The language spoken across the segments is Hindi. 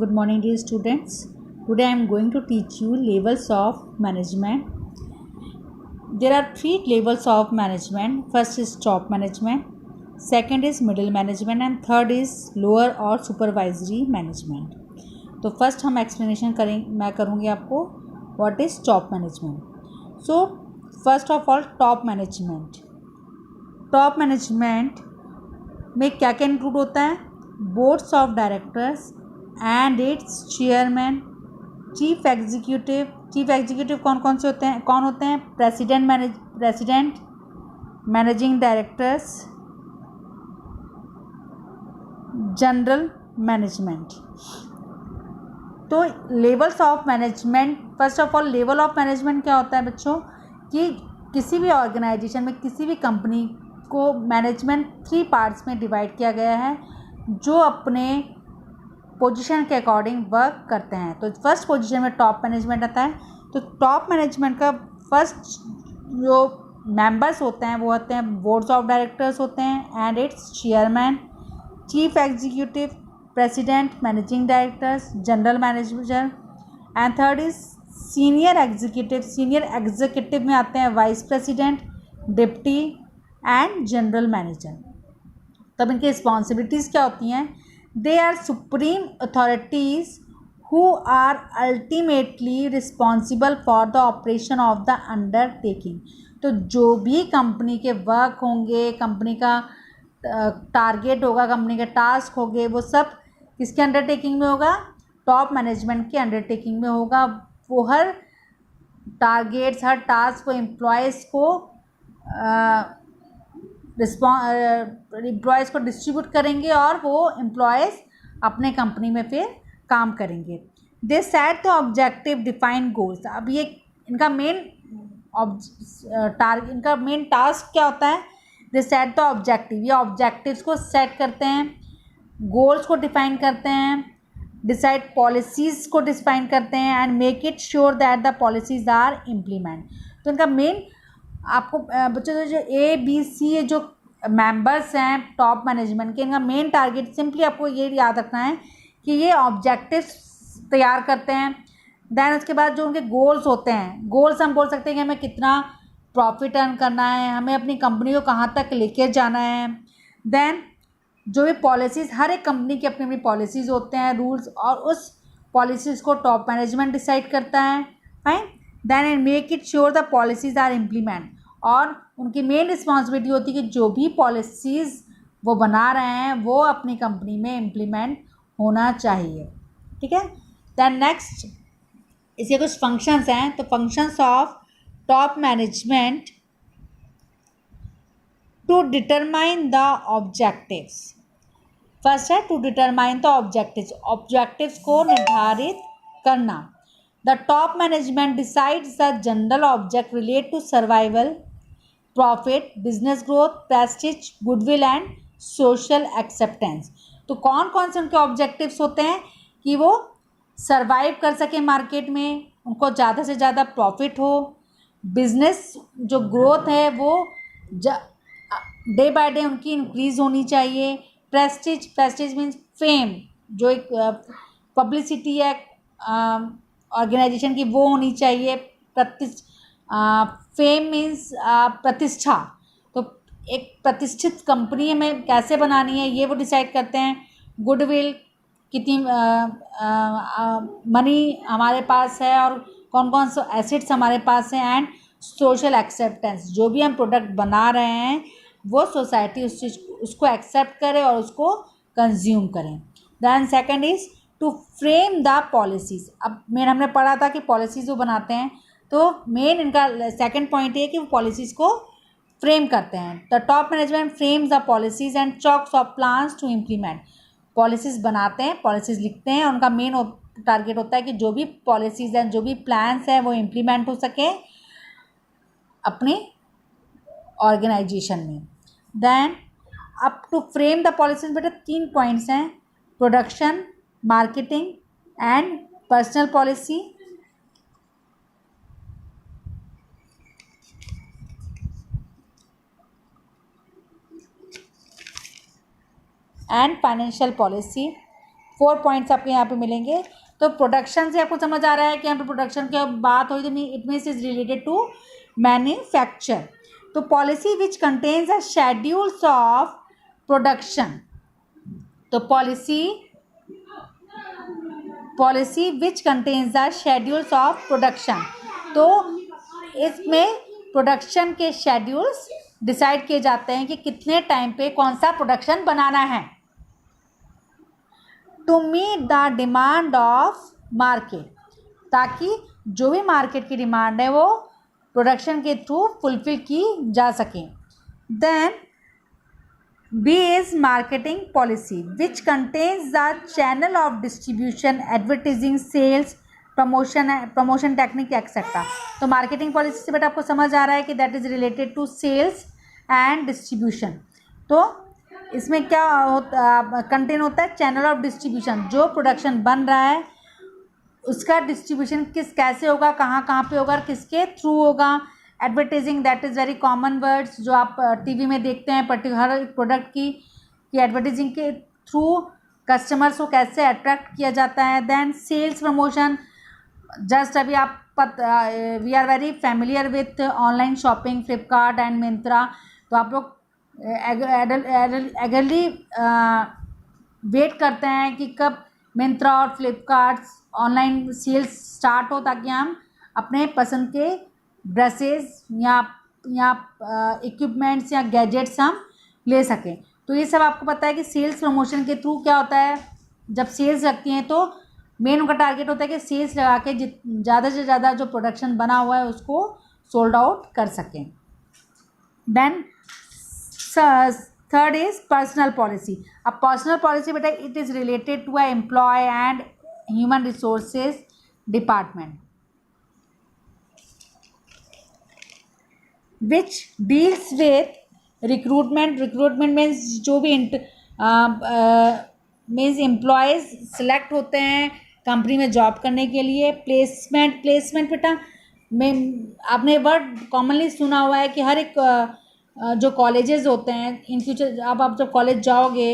Good morning, dear students. Today I am going to teach you levels of management. There are three levels of management. First is top management, second is middle management, and third is lower or supervisory management. तो फर्स्ट हम एक्सप्लेनेशन मैं करूँगी आपको what is top management. So first of all top management में क्या क्या इंक्लूड होता है. Boards of directors and it's chairman, chief executive कौन होते हैं. President, managing directors, general management. तो levels of management, first of all level of management क्या होता है बच्चों, कि किसी भी ऑर्गेनाइजेशन में किसी भी कंपनी को मैनेजमेंट 3 पार्ट्स में डिवाइड किया गया है जो अपने पोजीशन के अकॉर्डिंग वर्क करते हैं. तो फर्स्ट पोजीशन में टॉप मैनेजमेंट आता है. तो टॉप मैनेजमेंट का फर्स्ट जो मेंबर्स होते हैं वो होते हैं बोर्ड्स ऑफ डायरेक्टर्स होते हैं and it's chairman, chief executive, president, managing directors, general manager. And third is senior executive में आते हैं vice president, deputy and general manager. तब इनकी रिस्पॉन्सिबिलिटीज़ क्या होती हैं. They are supreme authorities who are ultimately responsible for the operation of the undertaking. तो जो भी कंपनी के वर्क होंगे, कंपनी का टारगेट होगा, कंपनी के टास्क होंगे, वो सब किसके अंडरटेकिंग में होगा, टॉप मैनेजमेंट के अंडरटेकिंग में होगा. वो हर टारगेट्स, हर टास्क को एम्प्लॉयज़ को डिस्ट्रीब्यूट करेंगे और वो एम्प्लॉयज़ अपने कंपनी में फिर काम करेंगे. They set the objective, define goals. अब ये इनका मेन टास्क क्या होता है. दे सेट द ऑब्जेक्टिव, ये ऑब्जेक्टिव्स को सेट करते हैं, गोल्स को डिफाइन करते हैं, डिसाइड पॉलिसीज़ को डिफाइन करते हैं and make it sure that the policies are implement. तो इनका मेन आपको बच्चों जो ABC जो मेंबर्स हैं टॉप मैनेजमेंट के, इनका मेन टारगेट सिंपली आपको ये याद रखना है कि ये ऑब्जेक्टिव्स तैयार करते हैं. देन उसके बाद जो उनके गोल्स होते हैं, गोल्स हम बोल सकते हैं कि हमें कितना प्रॉफिट अर्न करना है, हमें अपनी कंपनी को कहाँ तक लेके जाना है. देन जो भी पॉलिसीज़, हर एक कंपनी की अपनी अपनी पॉलिसीज़ होते हैं, रूल्स, और उस पॉलिसीज़ को टॉप मैनेजमेंट डिसाइड करता है. Fine. Then and make it sure the policies are implement. और उनकी मेन रिस्पॉन्सिबिलिटी होती है कि जो भी पॉलिसीज़ वो बना रहे हैं वो अपनी कंपनी में इम्प्लीमेंट होना चाहिए. ठीक है. देन नेक्स्ट इसके कुछ फंक्शंस हैं. तो functions of top management to determine the objectives. First है टू डिटरमाइन द ऑब्जेक्टिव्स को निर्धारित करना. The top management decides the general object relate to survival, profit, business growth, prestige, goodwill and social acceptance. तो कौन से उनके ऑब्जेक्टिव्स होते हैं कि वो सर्वाइव कर सके मार्केट में, उनको ज़्यादा से ज़्यादा प्रॉफिट हो, बिजनेस जो ग्रोथ है वो डे बाय डे उनकी इंक्रीज़ होनी चाहिए. प्रेस्टीज मीन्स फेम, जो एक पब्लिसिटी है ऑर्गेनाइजेशन की, वो होनी चाहिए. फेम मीन्स प्रतिष्ठा. तो एक प्रतिष्ठित कंपनी में कैसे बनानी है ये वो डिसाइड करते हैं. गुडविल, कितनी मनी हमारे पास है और कौन से एसेट्स हमारे पास हैं. एंड सोशल एक्सेप्टेंस, जो भी हम प्रोडक्ट बना रहे हैं वो सोसाइटी उसको एक्सेप्ट करे और उसको कंज्यूम करें. Then second is to frame the policies. अब मेन हमने पढ़ा था कि पॉलिसीज़ वो बनाते हैं, तो मेन इनका सेकंड पॉइंट है कि वो पॉलिसीज़ को फ्रेम करते हैं. The top management frames the policies and chalks of plans to implement. Policies बनाते हैं, पॉलिसीज़ लिखते हैं, और उनका मेन टारगेट होता है कि जो भी पॉलिसीज़ हैं, जो भी प्लान्स हैं, वो इम्प्लीमेंट हो सके अपनी ऑर्गेनाइजेशन में. Then up to frame the policies बेटा 3 पॉइंट्स हैं. Production, marketing and personal policy. And financial policy. 4 points आपको यहाँ पे मिलेंगे। तो प्रोडक्शन से आपको समझ आ रहा है कि यहाँ पे प्रोडक्शन की बात हुई तो it means is related to manufacture. तो policy which contains the schedules of production, तो policy which contains the schedules of production, तो इसमें प्रोडक्शन के शेड्यूल्स डिसाइड किए जाते हैं कि कितने टाइम पे कौन सा प्रोडक्शन बनाना है to meet the demand of market, ताकि जो भी मार्केट की डिमांड है वो प्रोडक्शन के थ्रू फुलफिल की जा सके। Then B is marketing policy which contains the channel of distribution, advertising, sales, promotion technique etc. तो मार्केटिंग पॉलिसी से बेटा आपको समझ आ रहा है कि that is related to sales and distribution. तो इसमें क्या कंटेन होता है, चैनल ऑफ डिस्ट्रीब्यूशन, जो प्रोडक्शन बन रहा है उसका डिस्ट्रीब्यूशन कैसे होगा, कहाँ कहाँ पे होगा और किसके थ्रू होगा। Advertising, that is very common words जो आप टीवी में देखते हैं, हर प्रोडक्ट की एडवर्टाइजिंग के थ्रू कस्टमर्स को कैसे अट्रैक्ट किया जाता है। देन सेल्स प्रमोशन, जस्ट अभी आप we are very familiar with online shopping, Flipkart and Myntra, तो आप लोग एगरली वेट करते हैं कि कब मिंत्रा और फ्लिपकार्ट ऑनलाइन सेल्स स्टार्ट हो, ताकि हम अपने पसंद के ड्रेसेस या इक्विपमेंट्स या गैजेट्स हम ले सकें। तो ये सब आपको पता है कि सेल्स प्रमोशन के थ्रू क्या होता है, जब सेल्स लगती हैं तो मेन उनका टारगेट होता है कि सेल्स लगा के ज़्यादा से ज़्यादा जो प्रोडक्शन बना हुआ है उसको सोल्ड आउट कर सकें। Then third is personal policy. अब पर्सनल पॉलिसी बेटा it is related to employ and human resources department which deals with recruitment means जो भी मीन्स एम्प्लॉयज़ सेलेक्ट होते हैं कंपनी में जॉब करने के लिए। प्लेसमेंट बेटा में आपने वर्ड कॉमनली सुना हुआ है कि हर एक जो कॉलेजेस होते हैं इन फ्यूचर, अब आप जब कॉलेज जाओगे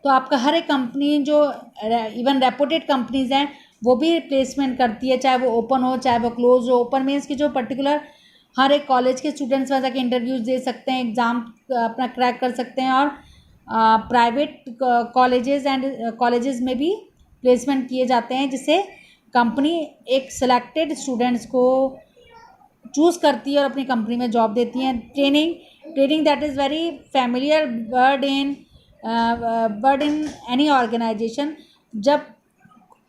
तो आपका हर एक कंपनी जो इवन रेपुटेड कंपनीज़ हैं वो भी प्लेसमेंट करती है, चाहे वो ओपन हो चाहे वो क्लोज हो। ओपन मीन्स की जो पर्टिकुलर हर एक कॉलेज के स्टूडेंट्स वैसा के इंटरव्यूज़ दे सकते हैं, एग्ज़ाम अपना क्रैक कर सकते हैं, और प्राइवेट कॉलेजेस में भी प्लेसमेंट किए जाते हैं, जिससे कंपनी एक सिलेक्टेड स्टूडेंट्स को चूज़ करती है और अपनी कंपनी में जॉब देती है। Training that is very familiar word in any organisation. जब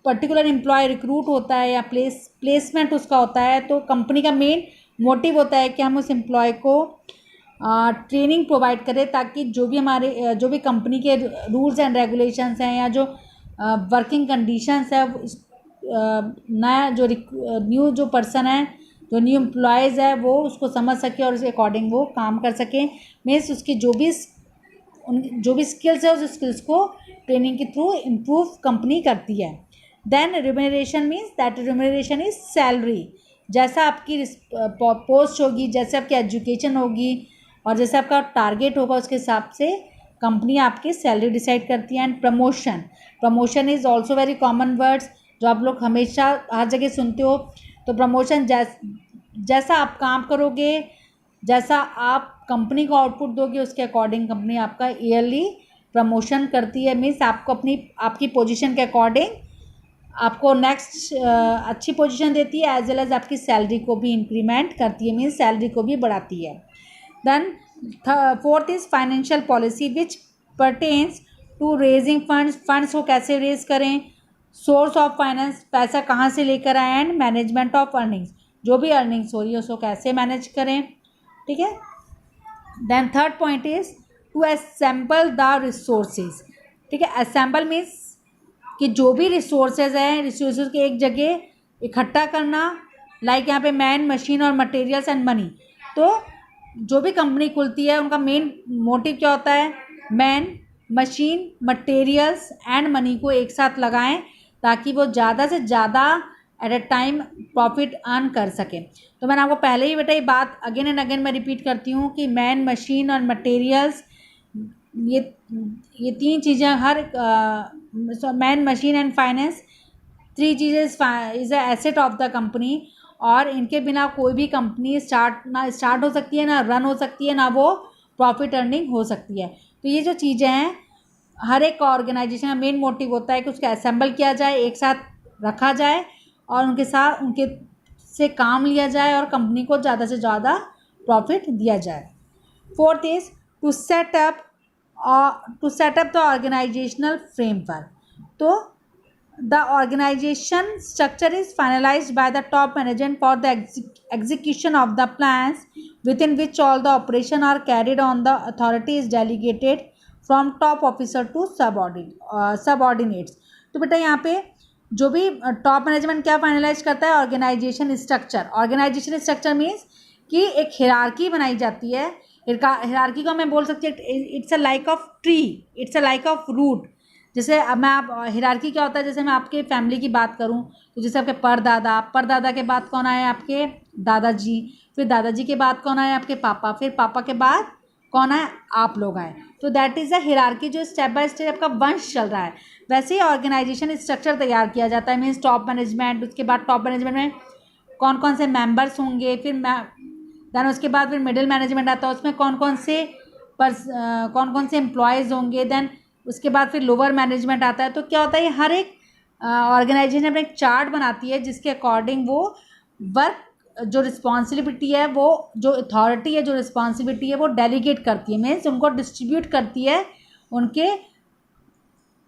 पर्टिकुलर एम्प्लॉय रिक्रूट होता है या प्लेसमेंट उसका होता है तो कंपनी का मेन मोटिव होता है कि हम उस एम्प्लॉय को ट्रेनिंग प्रोवाइड करें, ताकि जो भी कंपनी के रूल्स एंड रेगुलेशंस हैं या जो वर्किंग कंडीशंस है, नया जो न्यू जो पर्सन है, जो न्यू एम्प्लॉयज़ है, वो उसको समझ सके और उसके अकॉर्डिंग वो काम कर सके। मीन्स उसकी जो भी स्किल्स है उस स्किल्स को ट्रेनिंग के थ्रू इम्प्रूव कंपनी करती है। Then remuneration means that remuneration is salary. जैसा आपकी पोस्ट होगी, जैसे आपकी एजुकेशन होगी और जैसे आपका टारगेट होगा, उसके हिसाब से कंपनी आपकी सैलरी डिसाइड करती है। And promotion is also very common words जो आप लोग हमेशा हर जगह सुनते हो। तो प्रमोशन जैसा आप काम करोगे, जैसा आप कंपनी को आउटपुट दोगे, उसके अकॉर्डिंग कंपनी आपका ईयरली प्रमोशन करती है। मीन्स आपको आपकी पोजीशन के अकॉर्डिंग आपको नेक्स्ट अच्छी पोजीशन देती है, एज वेल एज आपकी सैलरी को भी इंक्रीमेंट करती है, मीन्स सैलरी को भी बढ़ाती है। Then fourth is financial policy which pertains to raising funds को कैसे रेज करें, सोर्स ऑफ फाइनेंस, पैसा कहाँ से लेकर आए, एंड मैनेजमेंट ऑफ अर्निंग्स, जो भी अर्निंग्स हो रही है उसको कैसे मैनेज करें। ठीक है। Then third point is to assemble the resources. ठीक है, असेंबल मीन्स कि जो भी रिसोर्सेज हैं, रिसोर्सेज के एक जगह इकट्ठा करना, लाइक यहाँ पे मैन, मशीन और मटेरियल्स एंड मनी। तो जो भी कंपनी खुलती है उनका मेन मोटिव क्या होता है, man, machine, materials and money को एक साथ लगाएं, ताकि वो ज़्यादा से ज़्यादा at a time profit earn कर सकें। तो मैंने आपको पहले ही बेटा ये बात अगेन एंड अगेन मैं रिपीट करती हूँ कि मैन, मशीन और मटेरियल्स, ये तीन चीज़ें हर man machine and finance, three चीज़ें is a asset of the company, और इनके बिना कोई भी कंपनी स्टार्ट हो सकती है, ना रन हो सकती है, ना वो प्रॉफिट अर्निंग हो सकती है। तो ये जो चीज़ें हैं, हर एक ऑर्गेनाइजेशन का मेन मोटिव होता है कि उसको असेंबल किया जाए, एक साथ रखा जाए और उनके से काम लिया जाए और कंपनी को ज़्यादा से ज़्यादा प्रॉफिट दिया जाए। Fourth is to set up the organisational framework. तो the organization structure is finalized by the top management for the execution of the plans within which all the operation are carried on. The authority is delegated from top officer to subordinates. तो बेटा यहाँ पे जो भी टॉप मैनेजमेंट क्या फाइनलाइज करता है, ऑर्गेनाइजेशन स्ट्रक्चर मीन्स कि एक हिरार्की बनाई जाती है। हिरार्की को मैं बोल सकती है it's a like of tree, it's a like of root. जैसे अब मैं आप हिरार्की क्या होता है, जैसे मैं आपके फैमिली की बात करूं तो जैसे आपके परदादा के बाद कौन आए, आपके दादाजी, फिर दादाजी के बाद कौन आए, आपके पापा, फिर पापा के बाद कौन आए, आप लोग आए। तो दैट इज़ अ हिरार्की जो स्टेप बाय स्टेप आपका वंश चल रहा है। वैसे ही ऑर्गेनाइजेशन स्ट्रक्चर तैयार किया जाता है, मीन्स टॉप मैनेजमेंट, उसके बाद टॉप मैनेजमेंट में कौन कौन से मेंबर्स होंगे, फिर देन उसके बाद फिर मिडिल मैनेजमेंट आता है, उसमें कौन कौन से एम्प्लॉयज़ होंगे, देन उसके बाद फिर लोअर मैनेजमेंट आता है। तो क्या होता है, हर एक ऑर्गेनाइजेशन अपना एक चार्ट बनाती है जिसके अकॉर्डिंग वो वर्क जो रिस्पॉन्सिबिलिटी है, वो जो अथॉरिटी है, जो रिस्पॉन्सिबिलिटी है वो डेलीगेट करती है, मीन्स उनको डिस्ट्रीब्यूट करती है उनके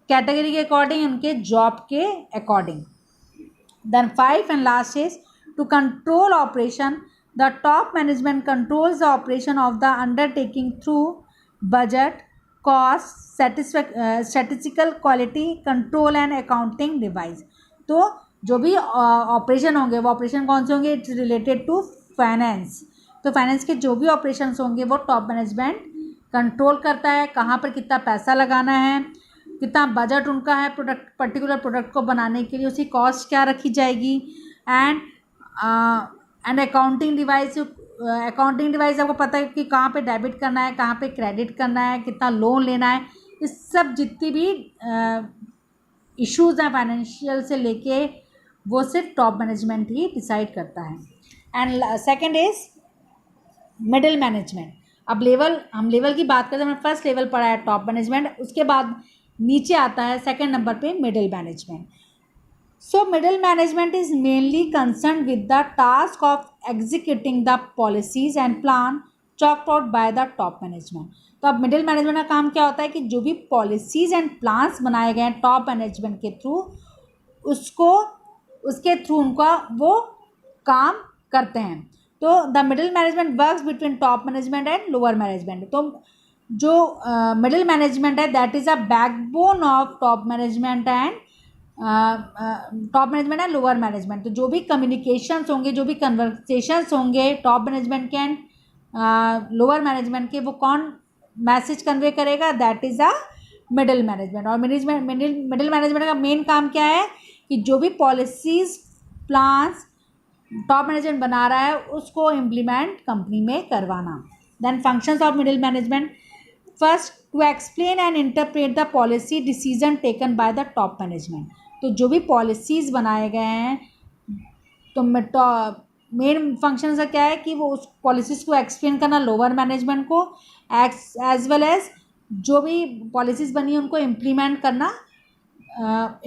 कैटेगरी के अकॉर्डिंग, उनके जॉब के according. Then 5 and last is to control operation. The top management controls the operation of the undertaking through budget, cost, statistical quality control and accounting device. तो जो भी ऑपरेशन होंगे वो ऑपरेशन कौन से होंगे, इट्स रिलेटेड टू फाइनेंस। तो फाइनेंस के जो भी ऑपरेशंस होंगे वो टॉप मैनेजमेंट कंट्रोल करता है, कहाँ पर कितना पैसा लगाना है, कितना बजट उनका है पर्टिकुलर प्रोडक्ट को बनाने के लिए, उसकी कॉस्ट क्या रखी जाएगी, एंड अकाउंटिंग डिवाइस आपको पता है कि कहाँ पे डेबिट करना है, कहाँ पे क्रेडिट करना है, कितना लोन लेना है। इस सब जितनी भी इश्यूज़ हैं फाइनेंशियल से लेके, वो सिर्फ टॉप मैनेजमेंट ही डिसाइड करता है। And second is middle management. अब हम लेवल की बात करते हैं, हमने फर्स्ट लेवल पढ़ा है टॉप मैनेजमेंट, उसके बाद नीचे आता है सेकंड नंबर पे middle management. So middle management is mainly concerned with the task of executing the policies and plan chalked out by the top management. तो अब मिडिल मैनेजमेंट का काम क्या होता है कि जो भी पॉलिसीज एंड प्लान्स बनाए गए हैं टॉप मैनेजमेंट के थ्रू, उसके थ्रू उनका वो काम करते हैं। तो the middle management works between top management and lower management. तो जो मिडिल मैनेजमेंट है that is a backbone of top management and lower management. तो जो भी कम्युनिकेशंस होंगे, जो भी कन्वर्सेशंस होंगे टॉप मैनेजमेंट के एंड लोअर मैनेजमेंट के, वो कौन मैसेज कन्वे करेगा, that is a middle management. और मिडिल मैनेजमेंट का मेन काम क्या है कि जो भी पॉलिसीज प्लान्स टॉप मैनेजमेंट बना रहा है उसको इम्प्लीमेंट कंपनी में करवाना। Then functions of middle management, first to explain and interpret the policy decision taken by the top management. तो जो भी पॉलिसीज़ बनाए गए हैं तो मेन फंक्शन का क्या है कि वो उस पॉलिसीज़ को एक्सप्लेन करना लोअर मैनेजमेंट को, एज वेल एज जो भी पॉलिसीज़ बनी है उनको इम्प्लीमेंट करना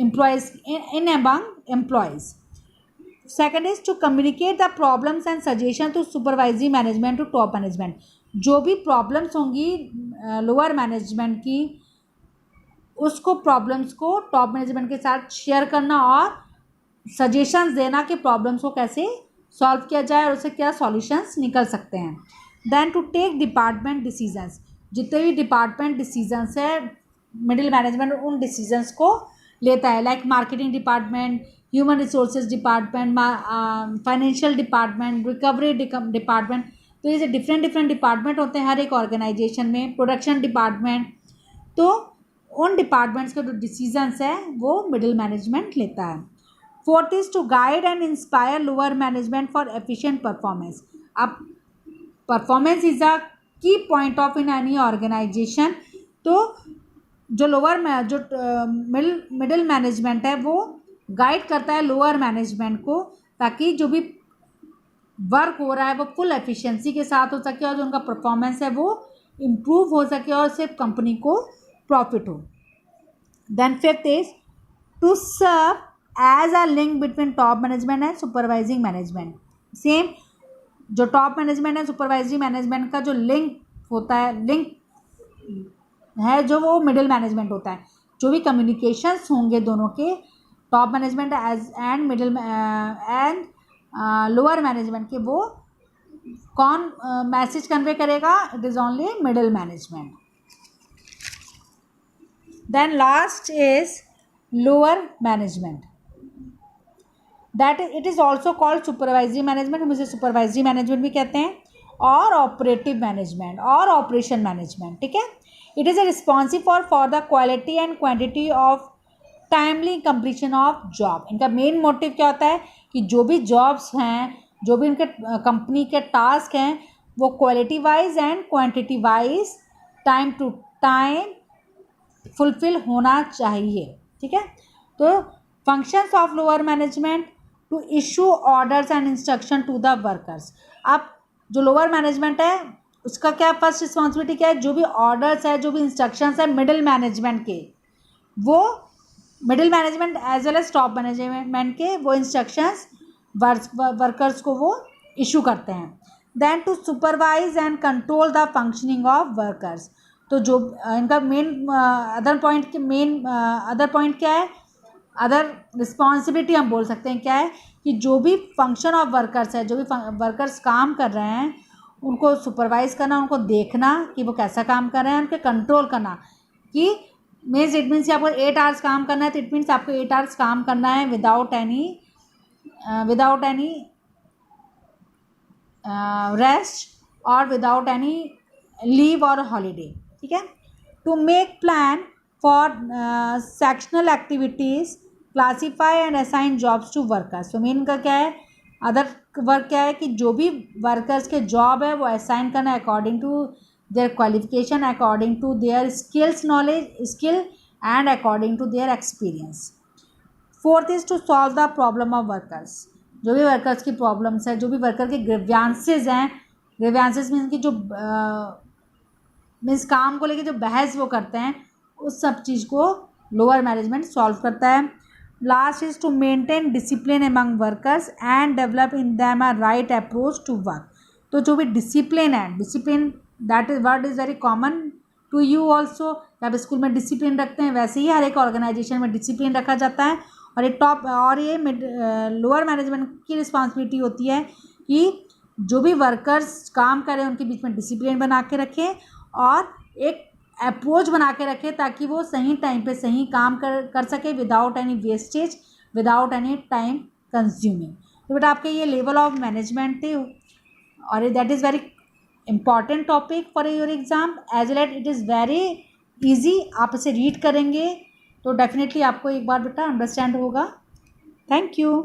employees in among employees. Second is to communicate the problems and suggestion to supervisory management to top management. जो भी प्रॉब्लम्स होंगी लोअर मैनेजमेंट की, उसको प्रॉब्लम्स को टॉप मैनेजमेंट के साथ शेयर करना और सजेशंस देना कि प्रॉब्लम्स को कैसे सॉल्व किया जाए और उससे क्या सॉल्यूशंस निकल सकते हैं। Then to take department decisions. जितने भी डिपार्टमेंट डिसीजंस है मिडिल मैनेजमेंट उन डिसीजंस को लेता है, like marketing department, human resources department, financial department, recovery department. तो ये जो डिफरेंट डिपार्टमेंट होते हैं हर एक ऑर्गेनाइजेशन में, प्रोडक्शन डिपार्टमेंट, तो उन डिपार्टमेंट्स के जो डिसीजंस है वो मिडिल मैनेजमेंट लेता है। Fourth is to guide and inspire lower management for efficient performance. अब performance is a key point of in any organisation. तो जो मिडिल मैनेजमेंट है वो गाइड करता है लोअर मैनेजमेंट को, ताकि जो भी वर्क हो रहा है वो फुल एफिशिएंसी के साथ हो सके और जो उनका परफॉर्मेंस है वो इम्प्रूव हो सके और सिर्फ कंपनी को प्रॉफिट हो। Then fifth is to serve as a link between top management and supervising management. Same जो top management and supervising management का जो लिंक होता है, लिंक है जो वो मिडिल मैनेजमेंट होता है। जो भी कम्युनिकेशंस होंगे दोनों के, top management as and middle and lower management के, वो कौन मैसेज कन्वे करेगा? It is only middle management. Then last is lower management, that it is also called supervisory management, हम इसे सुपरवाइजरी मैनेजमेंट भी कहते हैं, और ऑपरेटिव मैनेजमेंट और ऑपरेशन मैनेजमेंट। ठीक है, it is a responsive for the quality and quantity of timely completion of job. इनका मेन मोटिव क्या होता है कि जो भी जॉब्स हैं, जो भी इनके कंपनी के टास्क हैं, वो quality wise and quantity wise time to time fulfil होना चाहिए। ठीक है, तो functions of lower management to issue orders and instruction to the workers. अब जो लोअर मैनेजमेंट है उसका क्या फर्स्ट रिस्पॉन्सिबिलिटी क्या है? जो भी ऑर्डर्स है, जो भी इंस्ट्रक्शंस है मिडिल मैनेजमेंट के, वो middle management as well as top management के वो इंस्ट्रक्शंस वर्कर्स को वो इशू करते हैं। Then to supervise and control the functioning of workers. तो जो इनका मेन अदर पॉइंट क्या है? अदर रिस्पॉन्सिबिलिटी हम बोल सकते हैं क्या है कि जो भी फंक्शन ऑफ वर्कर्स है, जो भी वर्कर्स काम कर रहे हैं, उनको सुपरवाइज करना, उनको देखना कि वो कैसा काम कर रहे हैं, उनके कंट्रोल करना। कि इट मीन्स आपको 8 आवर्स काम करना है तो इट मीन्स आपको 8 आवर्स काम करना है विदाउट एनी रेस्ट और विदाउट एनी लीव और हॉलीडे। ठीक है, to make plan for sectional activities, classify and assign jobs to workers. तो मेन का क्या है? अदर वर्क क्या है कि जो भी वर्कर्स के जॉब है वो असाइन करना है according to their qualification, according to their skill and according to their experience. Fourth is to solve the problem of workers. जो भी वर्कर्स की प्रॉब्लम्स है, जो भी वर्कर के ग्रीवियंसेस हैं, ग्रीवियंसेस मीन्स की जो मीन्स काम को लेके जो बहस वो करते हैं, उस सब चीज़ को लोअर मैनेजमेंट सॉल्व करता है। Last is to maintain discipline among workers and develop in them a right approach to work. तो जो भी डिसिप्लिन है, discipline that is word is very common to you also. जब स्कूल में डिसिप्लिन रखते हैं वैसे ही हर एक ऑर्गेनाइजेशन में डिसिप्लिन रखा जाता है। और ये लोअर मैनेजमेंट की रिस्पॉन्सिबिलिटी होती है कि जो भी वर्कर्स काम करें उनके बीच में डिसिप्लिन बना के रखें और एक अप्रोच बना के रखें ताकि वो सही टाइम पे सही काम कर सके without any wastage, without any time consuming. तो बेटा आपके ये लेवल ऑफ मैनेजमेंट थे और that is very important topic for your exam as well as it is very easy. आप इसे रीड करेंगे तो डेफिनेटली आपको एक बार बेटा अंडरस्टैंड होगा। Thank you.